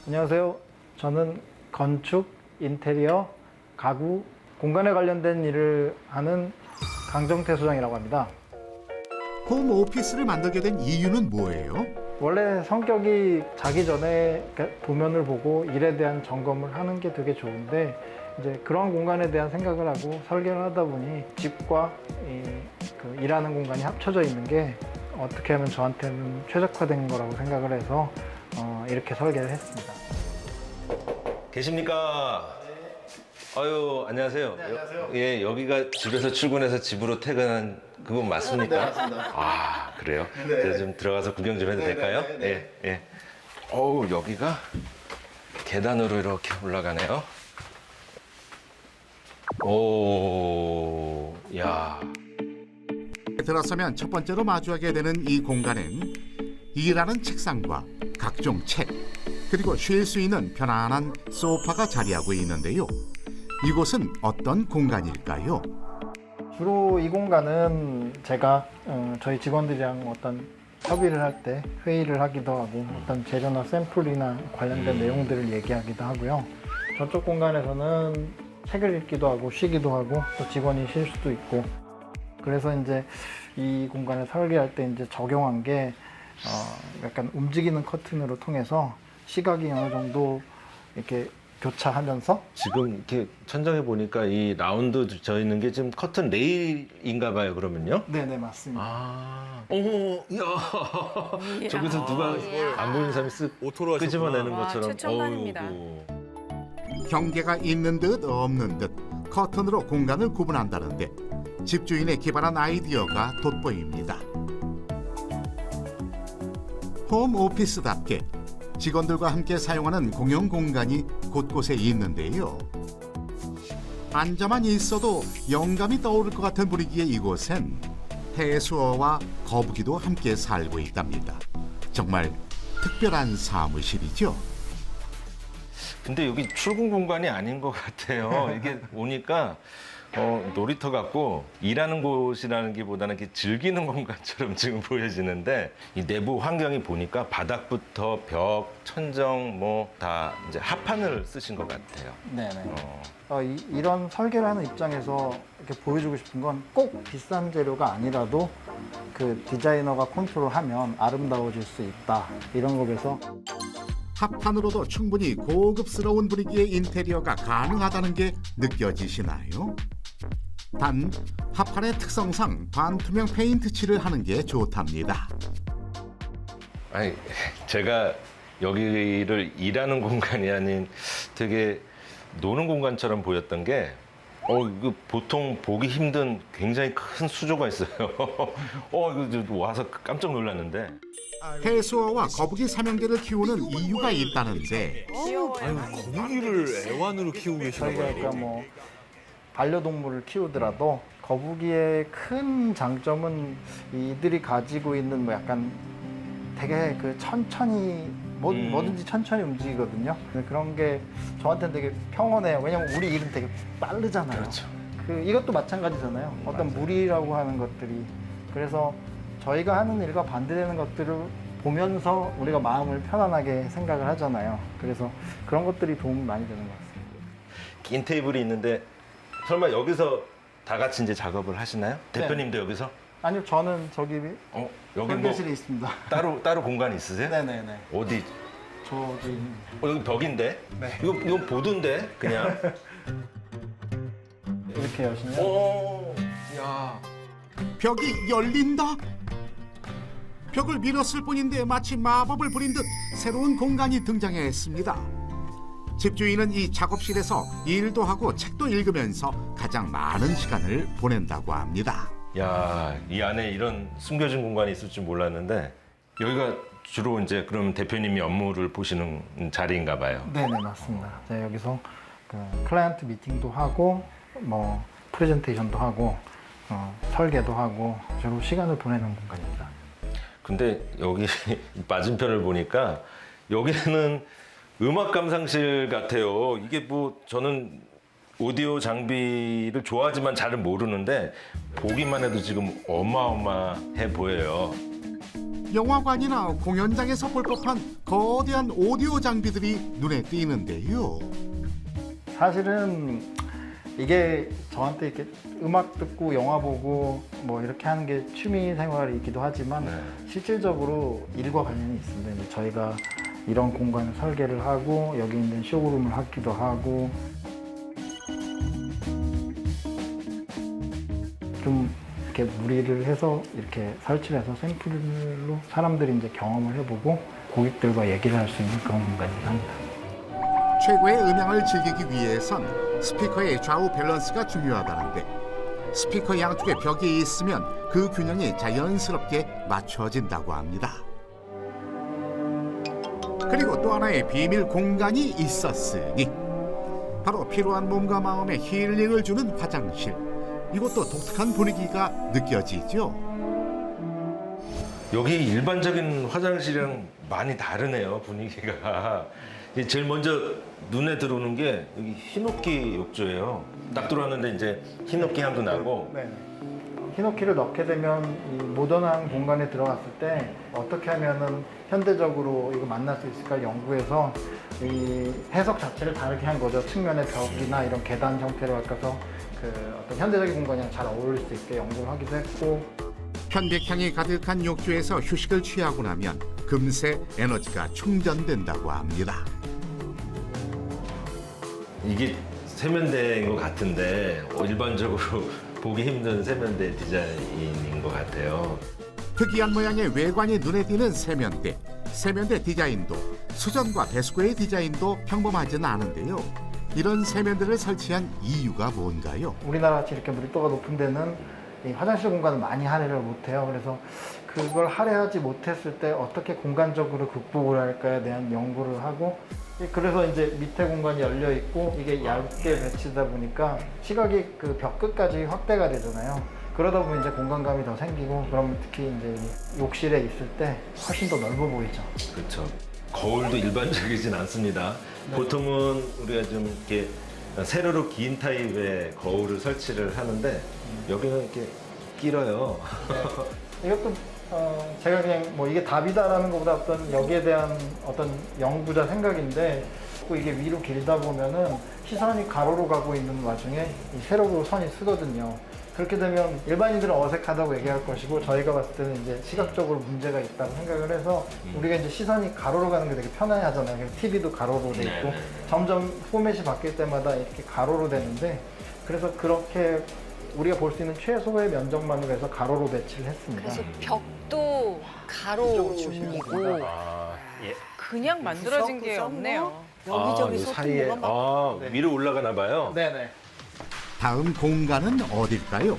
안녕하세요. 저는 건축, 인테리어, 가구, 공간에 관련된 일을 하는 강정태 소장이라고 합니다. 홈 오피스를 만들게 된 이유는 뭐예요? 원래 성격이 자기 전에 도면을 보고 일에 대한 점검을 하는 게 되게 좋은데 이제 그런 공간에 대한 생각을 하고 설계를 하다 보니 집과 그 일하는 공간이 합쳐져 있는 게 어떻게 하면 저한테는 최적화된 거라고 생각을 해서 이렇게 설계를 했습니다. 계십니까? 아유, 안녕하세요. 네, 안녕하세요. 예, 여기가 집에서 출근해서 집으로 퇴근한 그분 맞습니까? 네, 맞습니다. 아, 그래요? 네. 제가 좀 들어가서 구경 좀 해도 네, 될까요? 네, 네, 예, 예. 어우, 여기가 계단으로 이렇게 올라가네요. 오, 야. 들어서면 첫 번째로 마주하게 되는 이 공간엔 일하는 책상과 각종 책, 그리고 쉴 수 있는 편안한 소파가 자리하고 있는데요. 이곳은 어떤 공간일까요? 주로 이 공간은 제가 저희 직원들이랑 어떤 협의를 할 때 회의를 하기도 하고 어떤 재료나 샘플이나 관련된 내용들을 얘기하기도 하고요. 저쪽 공간에서는 책을 읽기도 하고 쉬기도 하고 또 직원이 쉴 수도 있고 그래서 이제 이 공간을 설계할 때 이제 적용한 게 약간 움직이는 커튼으로 통해서 시각이 어느 정도 이렇게 교차하면서 지금 이렇게 천장에 보니까 이 라운드 져 있는 게 지금 커튼 레일인가 봐요, 그러면요? 네네 맞습니다. 아, 오, 야, 저기서 누가 안 보이는 사람이 쓱 오토로 하셨구나. 끄집어내는 와, 것처럼. 최첨단입니다. 어이구. 경계가 있는 듯 없는 듯 커튼으로 공간을 구분한다는데 집주인의 기발한 아이디어가 돋보입니다. 홈 오피스답게 직원들과 함께 사용하는 공용 공간이 곳곳에 있는데요. 앉아만 있어도 영감이 떠오를 것 같은 분위기의 이곳엔 해수어와 거북이도 함께 살고 있답니다. 정말 특별한 사무실이죠. 근데 여기 출근 공간이 아닌 것 같아요. 이게 오니까 놀이터 같고 일하는 곳이라는 게보다는 이렇게 즐기는 공간처럼 지금 보여지는데 이 내부 환경이 보니까 바닥부터 벽, 천정 뭐 다 이제 합판을 쓰신 것 같아요. 네네. 이런 설계를 하는 입장에서 이렇게 보여주고 싶은 건 꼭 비싼 재료가 아니라도 그 디자이너가 컨트롤하면 아름다워질 수 있다. 이런 거에서 합판으로도 충분히 고급스러운 분위기의 인테리어가 가능하다는 게 느껴지시나요? 단, 합판의 특성상 반투명 페인트 칠을 하는 게 좋답니다. 아니, 제가 여기를 일하는 공간이 아닌 되게 노는 공간처럼 보였던 게 이거 보통 보기 힘든 굉장히 큰 수조가 있어요. 이거 와서 깜짝 놀랐는데. 해수어와 거북이 삼형제를 키우는 이유가 있다는데 아유, 거북이를 애완으로 키우고 계시나 저희가 봐요. 그러니까 뭐 반려동물을 키우더라도 거북이의 큰 장점은 이들이 가지고 있는 뭐 약간 되게 그 천천히 뭐든지 천천히 움직이거든요. 그런 게 저한테는 되게 평온해요. 왜냐면 우리 일은 되게 빠르잖아요. 그렇죠. 이것도 마찬가지잖아요. 어떤 무리라고 하는 것들이. 그래서 저희가 하는 일과 반대되는 것들을 보면서 우리가 마음을 편안하게 생각을 하잖아요. 그래서 그런 것들이 도움이 많이 되는 것 같습니다. 긴 테이블이 있는데 설마 여기서 다 같이 이제 작업을 하시나요? 네. 대표님도 여기서? 아니요, 저는 저기 여기 뭐 설계실에 있습니다. 따로 공간 있으세요? 네네네. 어디? 저기 여기 벽인데? 네. 이거 보드인데 그냥. 이렇게 여시면 야. 벽이 열린다? 벽을 밀었을 뿐인데 마치 마법을 부린 듯 새로운 공간이 등장했습니다. 집주인은 이 작업실에서 일도 하고 책도 읽으면서 가장 많은 시간을 보낸다고 합니다. 야, 이 안에 이런 숨겨진 공간이 있을 줄 몰랐는데 여기가 주로 이제 그럼 대표님이 업무를 보시는 자리인가 봐요. 네네 맞습니다. 제가 여기서 그 클라이언트 미팅도 하고 뭐 프레젠테이션도 하고 설계도 하고 주로 시간을 보내는 공간입니다. 근데 여기 맞은편을 보니까 여기는 음악 감상실 같아요. 이게 뭐 저는 오디오 장비를 좋아하지만 잘은 모르는데 보기만 해도 지금 어마어마해 보여요. 영화관이나 공연장에서 볼 법한 거대한 오디오 장비들이 눈에 띄는데요. 사실은 이게 저한테 이렇게 음악 듣고 영화 보고 뭐 이렇게 하는 게 취미 생활이기도 하지만 네. 실질적으로 일과 관련이 있습니다. 이제 저희가 이런 공간을 설계를 하고 여기 있는 쇼룸을 하기도 하고 좀 이렇게 무리를 해서 이렇게 설치를 해서 샘플로 사람들이 이제 경험을 해보고 고객들과 얘기를 할 수 있는 그런 공간이긴 합니다. 최고의 음향을 즐기기 위해선 스피커의 좌우 밸런스가 중요하다는데 스피커 양쪽에 벽이 있으면 그 균형이 자연스럽게 맞춰진다고 합니다. 그리고 또 하나의 비밀 공간이 있었으니 바로 필요한 몸과 마음에 힐링을 주는 화장실. 이것도 독특한 분위기가 느껴지죠. 여기 일반적인 화장실이랑 많이 다르네요, 분위기가. 제일 먼저 눈에 들어오는 게 여기 히노키 욕조예요. 딱 들어왔는데 이제 히노키 향도 나고. 네. 히노키를 넣게 되면 이 모던한 공간에 들어갔을 때 어떻게 하면은 현대적으로 이거 만날 수 있을까 연구해서 이 해석 자체를 다르게 한 거죠. 측면의 벽이나 이런 계단 형태로 바꿔서 그 어떤 현대적인 공간이랑 잘 어울릴 수 있게 연구를 하기도 했고. 편백향이 가득한 욕조에서 휴식을 취하고 나면 금세 에너지가 충전된다고 합니다. 이게 세면대인 것 같은데 일반적으로 보기 힘든 세면대 디자인인 것 같아요. 특이한 모양의 외관이 눈에 띄는 세면대. 세면대 디자인도 수전과 배수구의 디자인도 평범하지는 않은데요. 이런 세면대를 설치한 이유가 뭔가요? 우리나라 같이 이렇게 밀도가 높은 데는 이 화장실 공간을 많이 할애를 못해요. 그래서 그걸 할애하지 못했을 때 어떻게 공간적으로 극복을 할까에 대한 연구를 하고 그래서 이제 밑에 공간이 열려 있고 이게 얇게 배치다 보니까 시각이 그 벽 끝까지 확대가 되잖아요. 그러다 보면 이제 공간감이 더 생기고 그럼 특히 이제 욕실에 있을 때 훨씬 더 넓어 보이죠. 그렇죠. 거울도 일반적이진 않습니다. 보통은 우리가 좀 이렇게 세로로 긴 타입의 거울을 설치를 하는데 여기는 이렇게 길어요. 이것도 제가 그냥 뭐 이게 답이다라는 것보다 어떤 여기에 대한 어떤 연구자 생각인데 이게 위로 길다 보면은 시선이 가로로 가고 있는 와중에 이 세로로 선이 쓰거든요. 그렇게 되면 일반인들은 어색하다고 얘기할 것이고 저희가 봤을 때는 이제 시각적으로 문제가 있다고 생각을 해서 우리가 이제 시선이 가로로 가는 게 되게 편해 하잖아요. TV도 가로로 돼 있고 점점 포맷이 바뀔 때마다 이렇게 가로로 되는데 그래서 그렇게 우리가 볼 수 있는 최소의 면적만으로 해서 가로로 배치를 했습니다. 그래서 벽도 가로이고 그냥 만들어진 게 없네요. 여기저기 요 사이에 소통구가 막 네. 위로 올라가나 봐요. 네네. 다음 공간은 어딜까요?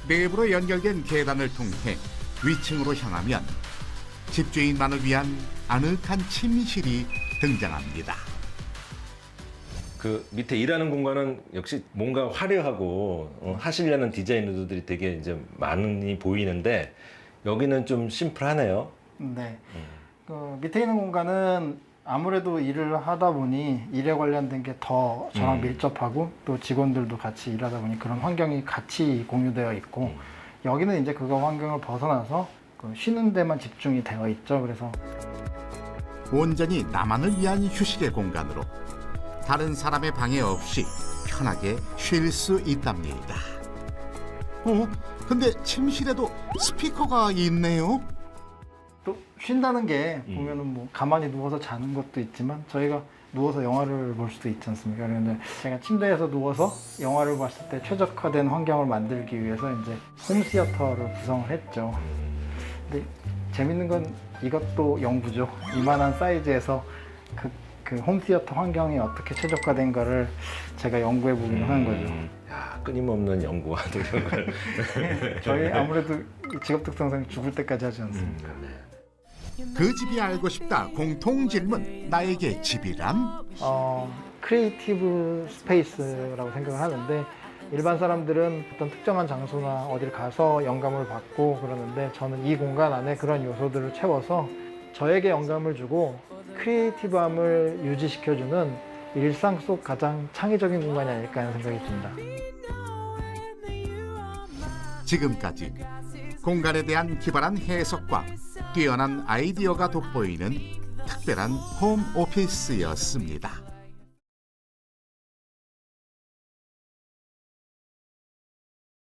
내부로 연결된 계단을 통해 위층으로 향하면 집주인만을 위한 아늑한 침실이 등장합니다. 그 밑에 일하는 공간은 역시 뭔가 화려하고 하시려는 디자이너들이 되게 이제 많이 보이는데 여기는 좀 심플하네요. 네. 그 밑에 있는 공간은 아무래도 일을 하다 보니 일에 관련된 게 더 저랑 밀접하고 또 직원들도 같이 일하다 보니 그런 환경이 같이 공유되어 있고 여기는 이제 그거 환경을 벗어나서 그 쉬는 데만 집중이 되어 있죠. 그래서 온전히 나만을 위한 휴식의 공간으로 다른 사람의 방해 없이 편하게 쉴 수 있답니다. 근데 침실에도 스피커가 있네요. 또 쉰다는 게 보면은 뭐 가만히 누워서 자는 것도 있지만 저희가 누워서 영화를 볼 수도 있지 않습니까? 그런데 제가 침대에서 누워서 영화를 봤을 때 최적화된 환경을 만들기 위해서 이제 홈시어터를 구성을 했죠. 근데 재밌는 건 이것도 연구죠. 이만한 사이즈에서 그 홈시어터 환경이 어떻게 최적화된가를 제가 연구해 보기로 하는 거죠. 야, 끊임없는 연구와 노력을. 저희 아무래도 직업 특성상 죽을 때까지 하지 않습니까? 그 집이 알고 싶다 공통 질문. 나에게 집이란? 크리에이티브 스페이스라고 생각을 하는데 일반 사람들은 어떤 특정한 장소나 어딜 가서 영감을 받고 그러는데 저는 이 공간 안에 그런 요소들을 채워서 저에게 영감을 주고 크리에이티브함을 유지시켜주는 일상 속 가장 창의적인 공간이 아닐까 하는 생각이 듭니다. 지금까지 공간에 대한 기발한 해석과 뛰어난 아이디어가 돋보이는 특별한 홈 오피스였습니다.